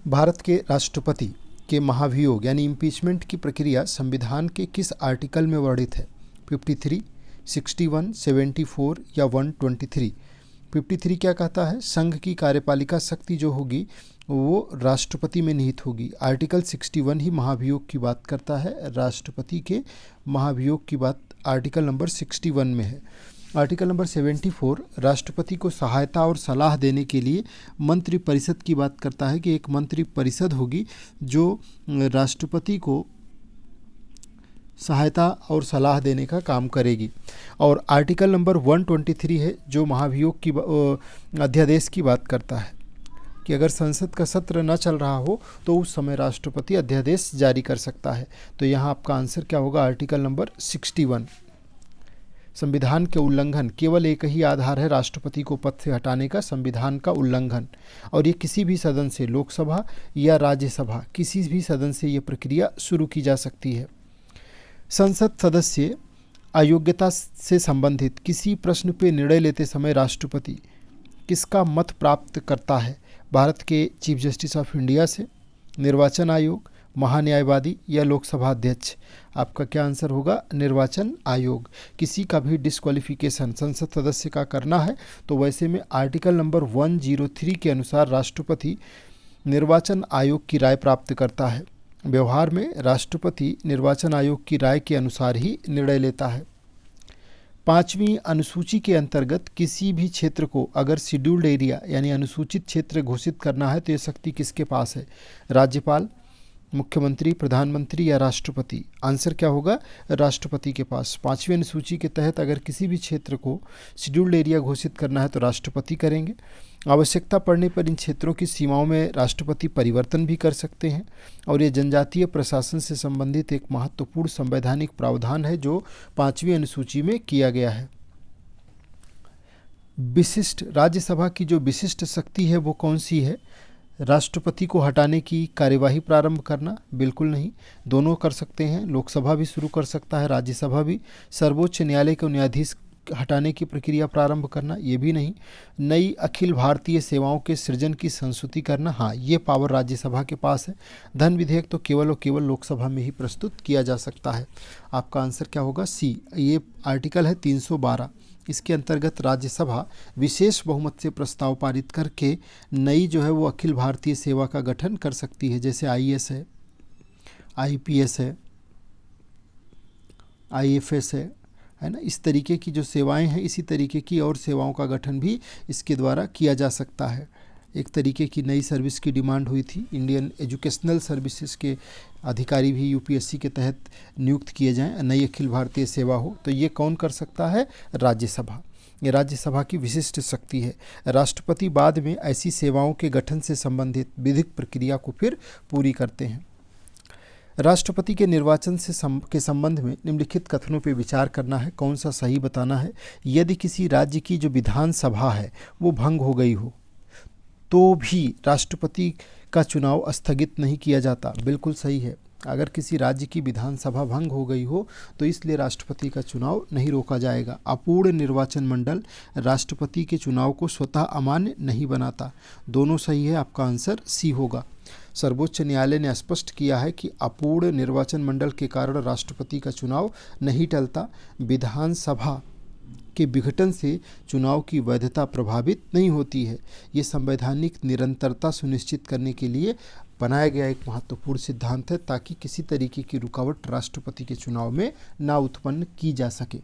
भारत के राष्ट्रपति के महाभियोग यानी इम्पीचमेंट की प्रक्रिया संविधान के किस आर्टिकल में वर्णित है? 53, 61, 74 या 123? 53 क्या कहता है? संघ की कार्यपालिका शक्ति जो होगी वो राष्ट्रपति में निहित होगी। आर्टिकल 61 ही महाभियोग की बात करता है। राष्ट्रपति के महाभियोग की बात आर्टिकल नंबर 61 में है। आर्टिकल नंबर 74 राष्ट्रपति को सहायता और सलाह देने के लिए मंत्रिपरिषद की बात करता है कि एक मंत्रिपरिषद होगी जो राष्ट्रपति को सहायता और सलाह देने का काम करेगी। और आर्टिकल नंबर 123 है जो महाभियोग की अध्यादेश की बात करता है कि अगर संसद का सत्र न चल रहा हो तो उस समय राष्ट्रपति अध्यादेश जारी कर सकता है। तो यहाँ आपका आंसर क्या होगा? Article number 61। संविधान के उल्लंघन, केवल एक ही आधार है राष्ट्रपति को पद से हटाने का, संविधान का उल्लंघन। और ये किसी भी सदन से, लोकसभा या राज्यसभा, किसी भी सदन से ये प्रक्रिया शुरू की जा सकती है। संसद सदस्य अयोग्यता से संबंधित किसी प्रश्न पर निर्णय लेते समय राष्ट्रपति किसका मत प्राप्त करता है? भारत के चीफ जस्टिस ऑफ इंडिया से, निर्वाचन आयोग, महान्यायवादी या लोकसभा अध्यक्ष? आपका क्या आंसर होगा? निर्वाचन आयोग। किसी का भी डिस्क्वालिफिकेशन संसद सदस्य का करना है तो वैसे में आर्टिकल नंबर 103 के अनुसार राष्ट्रपति निर्वाचन आयोग की राय प्राप्त करता है। व्यवहार में राष्ट्रपति निर्वाचन आयोग की राय के अनुसार ही निर्णय लेता है। 5वीं अनुसूची के अंतर्गत किसी भी क्षेत्र को अगर शेड्यूल्ड एरिया यानी अनुसूचित क्षेत्र घोषित करना है तो ये शक्ति किसके पास है? राज्यपाल, मुख्यमंत्री, प्रधानमंत्री या राष्ट्रपति? आंसर क्या होगा? राष्ट्रपति के पास। 5वीं अनुसूची के तहत अगर किसी भी क्षेत्र को शेड्यूल्ड एरिया घोषित करना है तो राष्ट्रपति करेंगे। आवश्यकता पड़ने पर इन क्षेत्रों की सीमाओं में राष्ट्रपति परिवर्तन भी कर सकते हैं। और ये जनजातीय प्रशासन से संबंधित एक महत्वपूर्ण संवैधानिक प्रावधान है जो 5वीं अनुसूची में किया गया है। विशिष्ट राज्यसभा की जो विशिष्ट शक्ति है वो कौन सी है? राष्ट्रपति को हटाने की कार्यवाही प्रारंभ करना? बिल्कुल नहीं, दोनों कर सकते हैं। लोकसभा भी शुरू कर सकता है, राज्यसभा भी। सर्वोच्च न्यायालय के न्यायाधीश हटाने की प्रक्रिया प्रारंभ करना? ये भी नहीं। नई अखिल भारतीय सेवाओं के सृजन की संस्तुति करना? हाँ, ये पावर राज्यसभा के पास है। धन विधेयक तो केवल और केवल लोकसभा में ही प्रस्तुत किया जा सकता है। आपका आंसर क्या होगा? सी। ये आर्टिकल है 312। इसके अंतर्गत राज्यसभा विशेष बहुमत से प्रस्ताव पारित करके नई जो है वो अखिल भारतीय सेवा का गठन कर सकती है, जैसे आईएएस है, आईपीएस है, आईएफएस है ना। इस तरीके की जो सेवाएं हैं, इसी तरीके की और सेवाओं का गठन भी इसके द्वारा किया जा सकता है। एक तरीके की नई सर्विस की डिमांड हुई थी, इंडियन एजुकेशनल सर्विसेज के अधिकारी भी यूपीएससी के तहत नियुक्त किए जाएं, नई अखिल भारतीय सेवा हो। तो ये कौन कर सकता है? राज्यसभा। ये राज्यसभा की विशिष्ट शक्ति है। राष्ट्रपति बाद में ऐसी सेवाओं के गठन से संबंधित विधिक प्रक्रिया को फिर पूरी करते हैं। राष्ट्रपति के निर्वाचन के संबंध में निम्नलिखित कथनों पर विचार करना है, कौन सा सही बताना है। यदि किसी राज्य की जो विधानसभा है वो भंग हो गई हो तो भी राष्ट्रपति का चुनाव स्थगित नहीं किया जाता? बिल्कुल सही है। अगर किसी राज्य की विधानसभा भंग हो गई हो तो इसलिए राष्ट्रपति का चुनाव नहीं रोका जाएगा। अपूर्ण निर्वाचन मंडल राष्ट्रपति के चुनाव को स्वतः अमान्य नहीं बनाता। दोनों सही है, आपका आंसर सी होगा। सर्वोच्च न्यायालय ने स्पष्ट किया है कि अपूर्ण निर्वाचन मंडल के कारण राष्ट्रपति का चुनाव नहीं टलता। विधानसभा के विघटन से चुनाव की वैधता प्रभावित नहीं होती है। ये संवैधानिक निरंतरता सुनिश्चित करने के लिए बनाया गया एक महत्वपूर्ण सिद्धांत है ताकि किसी तरीके की रुकावट राष्ट्रपति के चुनाव में ना उत्पन्न की जा सके।